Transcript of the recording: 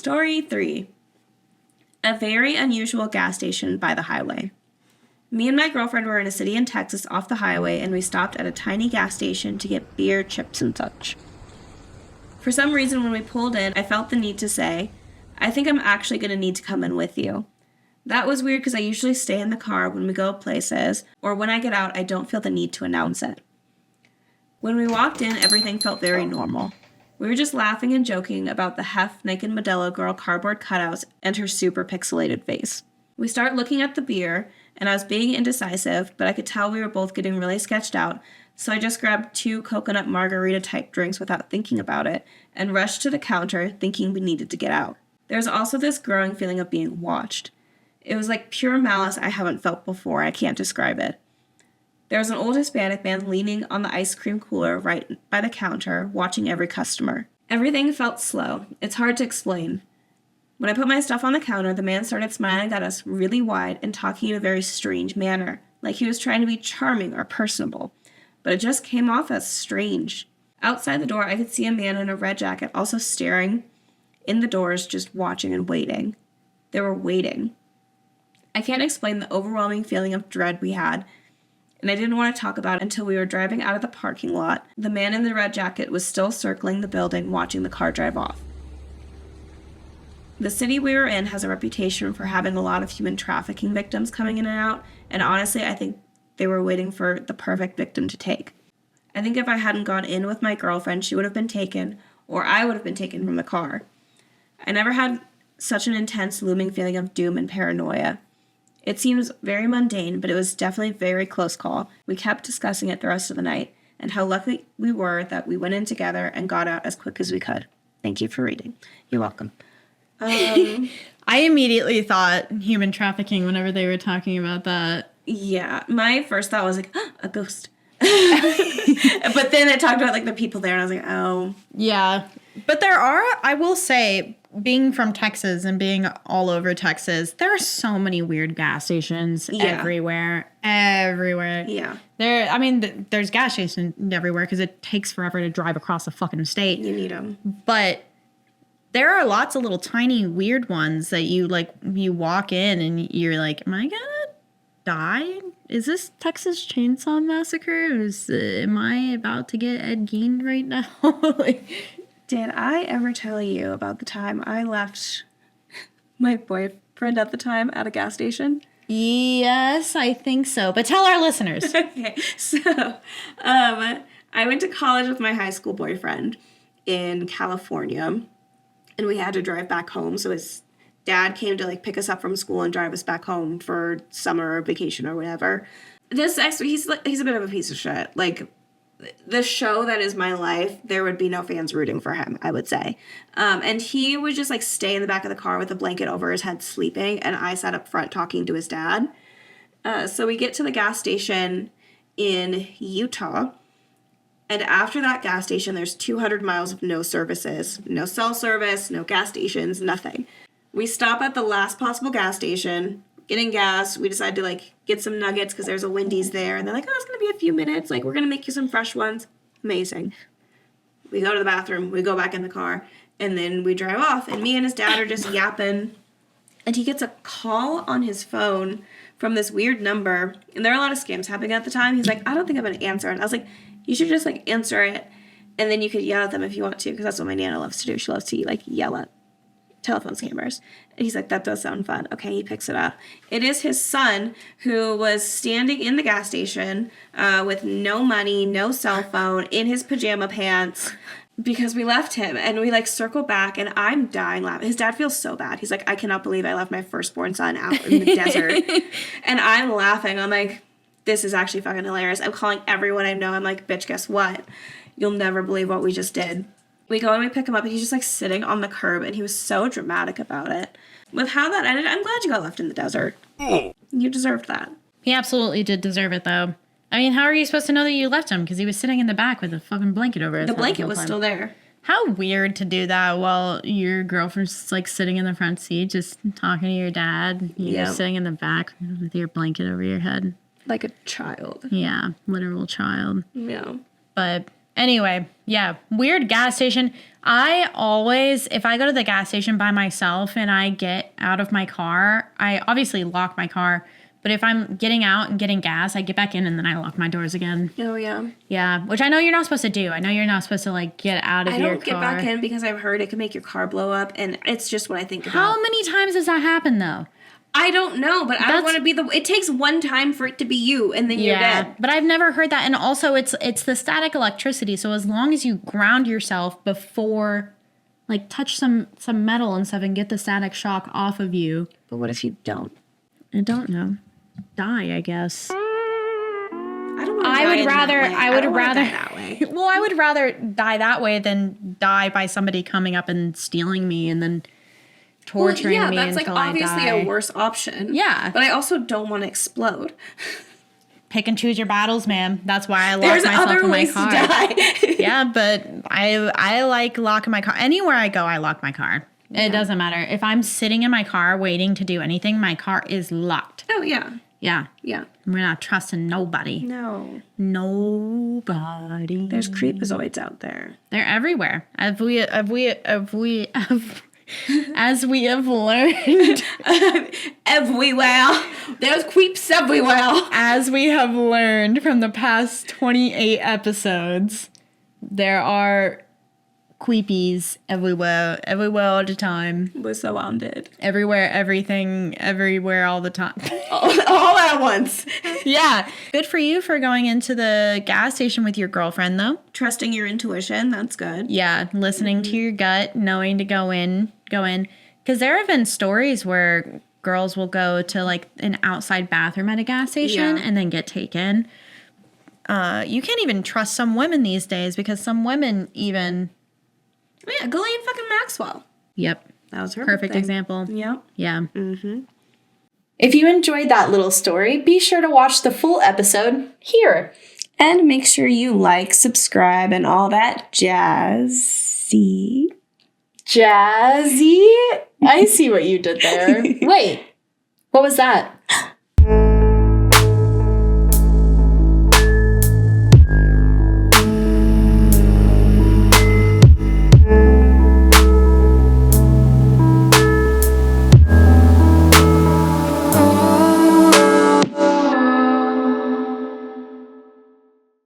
Story 3. A very unusual gas station by the highway. Me and my girlfriend were in a city in Texas off the highway, and we stopped at a tiny gas station to get beer, chips, and such. For some reason, when we pulled in, I felt the need to say, I think I'm actually going to need to come in with you. That was weird because I usually stay in the car when we go places, or when I get out, I don't feel the need to announce it. When we walked in, everything felt very normal. We were just laughing and joking about the naked Modelo girl cardboard cutouts and her super pixelated face. We start looking at the beer, and I was being indecisive, but I could tell we were both getting really sketched out, so I just grabbed 2 coconut margarita-type drinks without thinking about it, and rushed to the counter, thinking we needed to get out. There was also this growing feeling of being watched. It was like pure malice I haven't felt before. I can't describe it. There was an old Hispanic man leaning on the ice cream cooler right by the counter, watching every customer. Everything felt slow. It's hard to explain. When I put my stuff on the counter, the man started smiling at us really wide and talking in a very strange manner, like he was trying to be charming or personable. But it just came off as strange. Outside the door, I could see a man in a red jacket also staring in the doors, just watching and waiting. They were waiting. I can't explain the overwhelming feeling of dread we had, and I didn't want to talk about it until we were driving out of the parking lot. The man in the red jacket was still circling the building, watching the car drive off. The city we were in has a reputation for having a lot of human trafficking victims coming in and out, and honestly, I think they were waiting for the perfect victim to take. I think if I hadn't gone in with my girlfriend, she would have been taken, or I would have been taken from the car. I never had such an intense, looming feeling of doom and paranoia. It seems very mundane, but it was definitely a very close call. We kept discussing it the rest of the night, and how lucky we were that we went in together and got out as quick as we could. Thank you for reading. You're welcome. I immediately thought human trafficking whenever they were talking about that. Yeah, my first thought was like, a ghost. But then it talked about like the people there, and I was like, oh. Yeah. But there are, I will say, being from Texas and being all over Texas, there are so many weird gas stations everywhere. Everywhere. Yeah. There's gas stations everywhere because it takes forever to drive across the fucking state. You need them. But there are lots of little tiny weird ones that you walk in and you're like, am I gonna die? Is this Texas Chainsaw Massacre? Am I about to get Ed Gein right now? Did I ever tell you about the time I left my boyfriend at the time at a gas station? Yes, I think so. But tell our listeners. Okay, so I went to college with my high school boyfriend in California, and we had to drive back home. So his dad came to pick us up from school and drive us back home for summer or vacation or whatever. He's a bit of a piece of shit. The show that is my life, there would be no fans rooting for him, I would say. And he would just stay in the back of the car with a blanket over his head sleeping, and I sat up front talking to his dad. So we get to the gas station in Utah, and after that gas station, there's 200 miles of no services. No cell service, no gas stations, nothing. We stop at the last possible gas station, getting gas. We decide to get some nuggets because there's a Wendy's there. And they're like, oh, it's going to be a few minutes. We're going to make you some fresh ones. Amazing. We go to the bathroom. We go back in the car. And then we drive off. And me and his dad are just yapping. And he gets a call on his phone from this weird number. And there are a lot of scams happening at the time. He's like, I don't think I'm going to answer it. And I was like, you should just answer it. And then you could yell at them if you want to. Because that's what my Nana loves to do. She loves to yell at telephone scammers. And he's like, that does sound fun. Okay, he picks it up. It is his son who was standing in the gas station with no money, no cell phone, in his pajama pants because we left him. And we circle back and I'm dying laughing. His dad feels so bad. He's like, I cannot believe I left my firstborn son out in the desert. And I'm laughing. I'm like, this is actually fucking hilarious. I'm calling everyone I know. I'm like, bitch, guess what? You'll never believe what we just did. We go and we pick him up, and he's just sitting on the curb, and he was so dramatic about it. With how that ended, I'm glad you got left in the desert. You deserved that. He absolutely did deserve it, though. I mean, how are you supposed to know that you left him? Because he was sitting in the back with a fucking blanket over his head. The blanket was still there. How weird to do that while your girlfriend's sitting in the front seat, just talking to your dad. You're sitting in the back with your blanket over your head. Like a child. Yeah, literal child. Yeah. But anyway, yeah, weird gas station. I always, if I go to the gas station by myself and I get out of my car, I obviously lock my car. But if I'm getting out and getting gas, I get back in and then I lock my doors again. Oh, yeah. Yeah, which I know you're not supposed to do. I know you're not supposed to, like, get out of your car. I don't get back in because I've heard it can make your car blow up, and it's just what I think about. How many times does that happen, though? I don't know, but I don't want to be it takes one time for it to be you, and then you're dead. But I've never heard that. And also, it's the static electricity, so as long as you ground yourself before, like, touch some metal and stuff and get the static shock off of you. But what if you don't? I don't know. Die, I guess. I don't want to die that way. Well, I would rather die that way than die by somebody coming up and stealing me and then torturing me that's until like I obviously die. a worse option. Yeah. But I also don't want to explode. Pick and choose your battles, ma'am. That's why I lock myself in my car. There's other ways to die. Yeah, but I like locking my car. Anywhere I go, I lock my car. It doesn't matter. If I'm sitting in my car waiting to do anything, my car is locked. Oh, yeah. Yeah. Yeah. We're not trusting nobody. No. Nobody. There's creepazoids out there. They're everywhere. As we have learned. Everywhere. There's creeps everywhere. As we have learned from the past 28 episodes, there are creepies everywhere all the time. We're surrounded. Everywhere, everything, everywhere all the time. all at once. Yeah. Good for you for going into the gas station with your girlfriend, though. Trusting your intuition, that's good. Yeah, listening to your gut, knowing to go in. Because there have been stories where girls will go to, like, an outside bathroom at a gas station and then get taken. You can't even trust some women these days because some women even... Oh, yeah, Ghislaine fucking Maxwell. Yep. That was her perfect thing. example. Yep. Yeah. Mm-hmm. If you enjoyed that little story, be sure to watch the full episode here. And make sure you like, subscribe, and all that jazzy. Jazzy? I see what you did there. Wait, what was that?